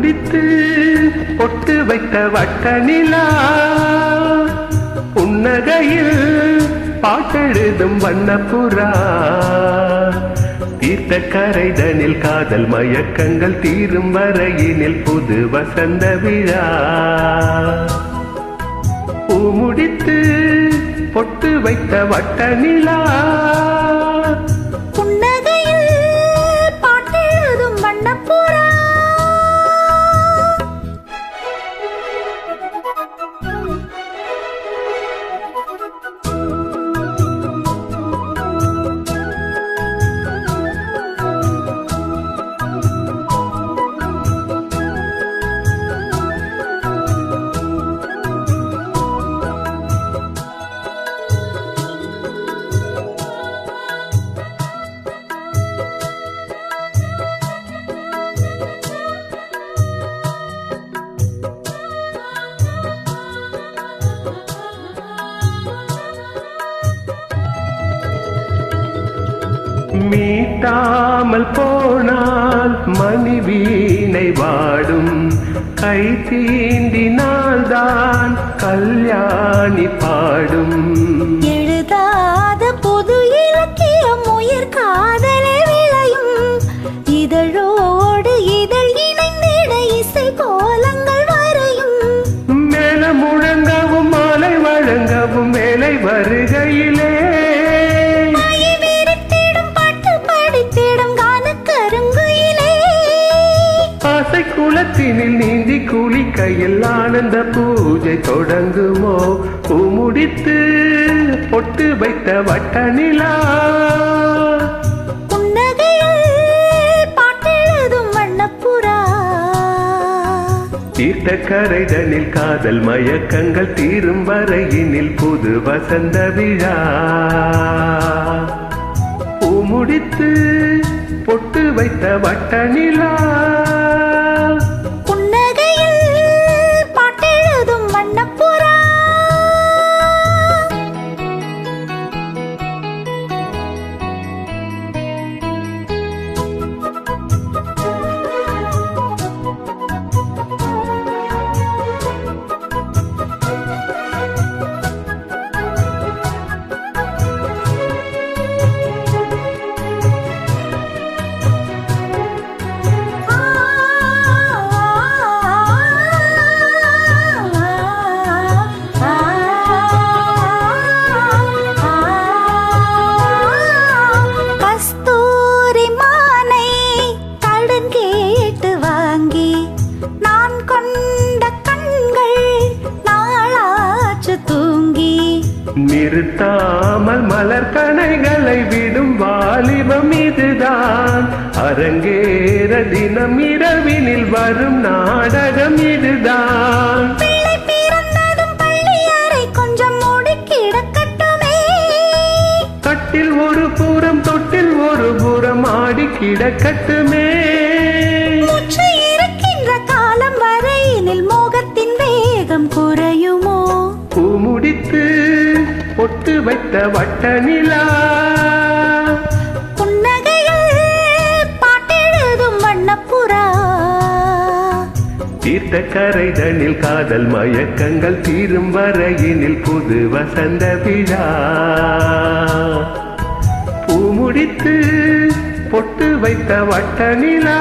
முடித்து பொட்டு வைத்த வட்ட நிலா புன்னகையில் பாட்டெழுதும் வண்ணப்புறா தீர்த்த கரைதனில் காதல் மயக்கங்கள் தீரும் வரையினில் புது வசந்த விழா பூ முடித்து பொட்டு வைத்த வட்ட நிலா புன்னகையில் பாட்டெழுதும் வண்ணப்புறா மீட்டாமல் போனால் மணி வீணை வாடும் கை தீண்டினால்தான் கல்யாணி பாடும் எழுதாத பொது இலக்கியம் உயிர் காதலே விளையும் இதழோடு இதழ் இணைந்திட இசை கோலங்கள் வரையும் மேல முழங்கவும் மாலை வழங்கவும் வேலை வருகையிலே குளத்தினில் நீந்தி குளிக்கையில் ஆனந்த பூஜை தொடங்குமோ பூ முடித்து பொட்டு வைத்த வட்ட நிலா புன்னகையில் பாட்டெழுதும் வண்ணப்புறா தீர்த்த கரைதனில் காதல் மயக்கங்கள் தீரும் வரையினில் புது வசந்த விழா பூ முடித்து பொட்டு வைத்த வட்ட நிலா நிறுத்தாமல் மலர் கணைகளை விடும் வாலிபம் இதுதான் அரங்கேற தினம் இரவினில் வரும் நாடகம் இதுதான் பிள்ளை பிறந்ததும் பள்ளி அறை கொஞ்சம் மூடி கிடக்கட்டுமே கட்டில் ஒரு புறம் தொட்டில் ஒரு புறம் ஆடி கிடக்கட்டுமே மூச்சு இருக்கின்ற காலம் வரையினில் மோகத்தின் வேகம் குறையுமோ பூ முடித்து பொட்டு வைத்த வட்ட நிலா புன்னகையில் பாட்டெழுதும் வண்ணப்புறா தீர்த்த கரைதனில் காதல் மயக்கங்கள் தீரும் வரையினில் புது வசந்த விழா பூ முடித்து பொட்டு வைத்த வட்ட நிலா